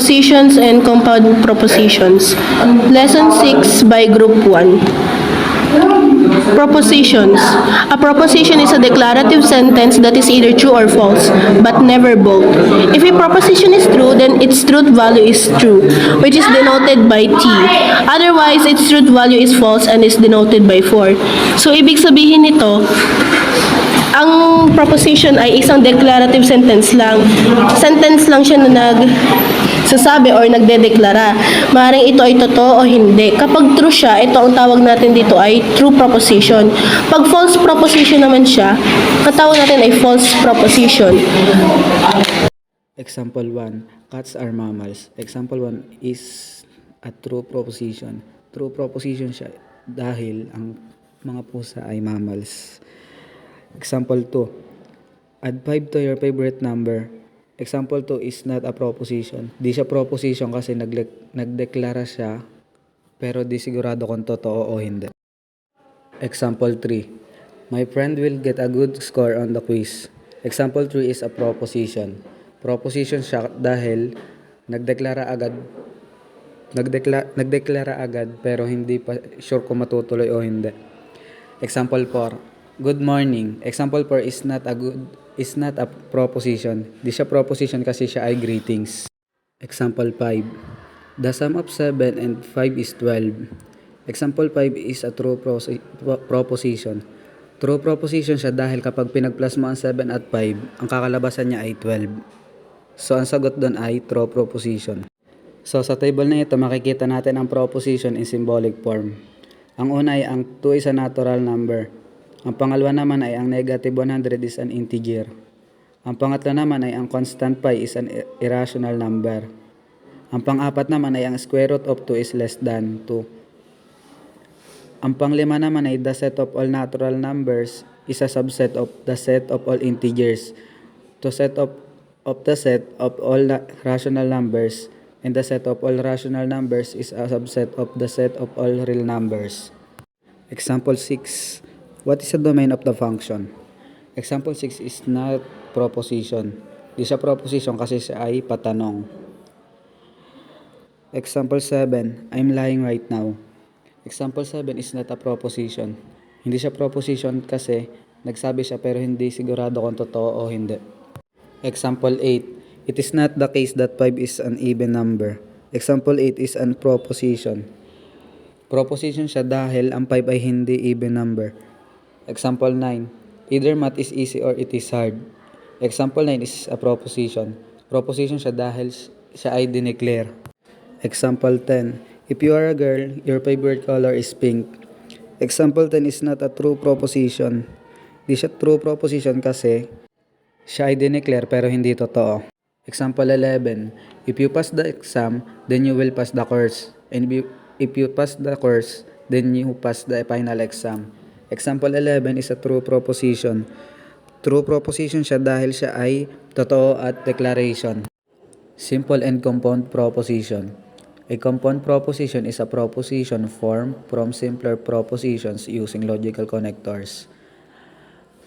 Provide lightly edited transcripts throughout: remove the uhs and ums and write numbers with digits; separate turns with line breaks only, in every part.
Propositions and compound propositions. Lesson 6 by Group 1. Propositions. A proposition is a declarative sentence that is either true or false, but never both. If a proposition is true, then its truth value is true, which is denoted by T. Otherwise, its truth value is false and is denoted by 4. So, ibig sabihin nito, ang proposition ay isang declarative sentence lang. Sentence lang siya na nagsasabi or nagdedeklara. Maaaring ito ay totoo o hindi. Kapag true siya, ito ang tawag natin dito ay true proposition. Pag false proposition naman siya, ang tawag natin ay false proposition.
Example 1. Cats are mammals. Example 1 is a true proposition. True proposition siya dahil ang mga pusa ay mammals. Example 2. Add 5 to your favorite number. Example 2 is not a proposition. Di siya proposition kasi nagdeklara siya pero di sigurado kung totoo o hindi. Example 3. My friend will get a good score on the quiz. Example 3 is a proposition. Proposition siya dahil nagdeklara agad pero hindi pa sure kung matutuloy o hindi. Example 4. Good morning. Example 4 is not a proposition. Di siya proposition kasi siya ay greetings. Example 5. The sum of 7 and 5 is 12. Example 5 is a true proposition. True proposition siya dahil kapag pinag-plus mo ang 7 at 5, ang kakalabasan niya ay 12. So, ang sagot doon ay true proposition. So, sa table na ito, makikita natin ang proposition in symbolic form. Ang una ay ang 2 is a natural number. Ang pangalawa naman ay ang negative 100 is an integer. Ang pangatlo naman ay ang constant pi is an irrational number. Ang pang-apat naman ay ang square root of 2 is less than 2. Ang pang-lima naman ay the set of all natural numbers is a subset of the set of all integers. The set of the set of all rational numbers and the set of all rational numbers is a subset of the set of all real numbers. Example 6. What is the domain of the function? Example 6 is not proposition. Di siya proposition kasi siya ay patanong. Example 7. I'm lying right now. Example 7 is not a proposition. Hindi siya proposition kasi nagsabi siya pero hindi sigurado kung totoo o hindi. Example 8. It is not the case that 5 is an even number. Example 8 is an proposition. Proposition siya dahil ang 5 ay hindi even number. Example 9. Either math is easy or it is hard. Example 9 is a proposition. Proposition siya dahil siya ay dineclare. Example 10. If you are a girl, your favorite color is pink. Example 10 is not a true proposition. Di siya true proposition kasi siya ay dineclare pero hindi totoo. Example 11. If you pass the exam, then you will pass the course. And if you pass the course, then you pass the final exam. Example 11 is a true proposition. True proposition siya dahil siya ay totoo at declaration. Simple and compound proposition. A compound proposition is a proposition formed from simpler propositions using logical connectors.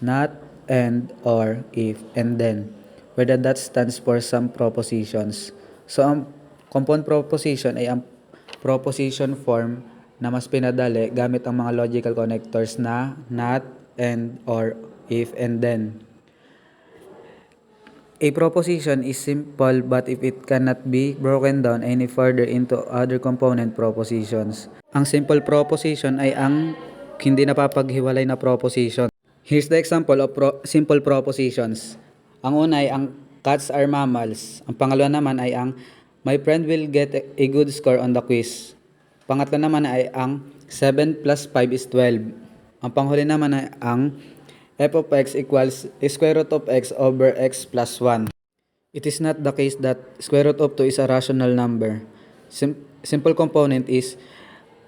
Not, and, or, if, and then, where the dot stands for some propositions. So, ang compound proposition ay ang proposition form na mas pinadali gamit ang mga logical connectors na not, and, or, if, and then. A proposition is simple but if it cannot be broken down any further into other component propositions. Ang simple proposition ay ang hindi napapaghiwalay na proposition. Here's the example of simple propositions. Ang una ay ang cats are mammals. Ang pangalawa naman ay ang my friend will get a good score on the quiz. Pangatlo naman ay ang 7 plus 5 is 12. Ang panghuli naman ay ang f of x equals square root of x over x plus 1. It is not the case that square root of 2 is a rational number. Simple component is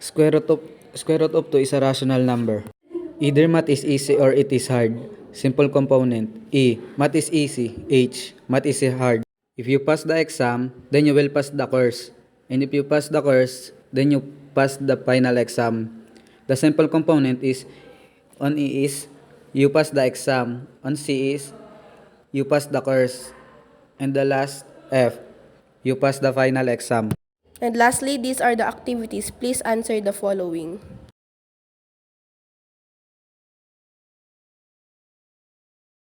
square root of 2 is a rational number. Either math is easy or it is hard. Simple component E. Math is easy. H. Math is hard. If you pass the exam, then you will pass the course. And if you pass the course, then you pass the final exam. The simple component is on E is you pass the exam. On C is you pass the course. And the last F, You passed the final exam.
And lastly, these are the activities. Please answer the following.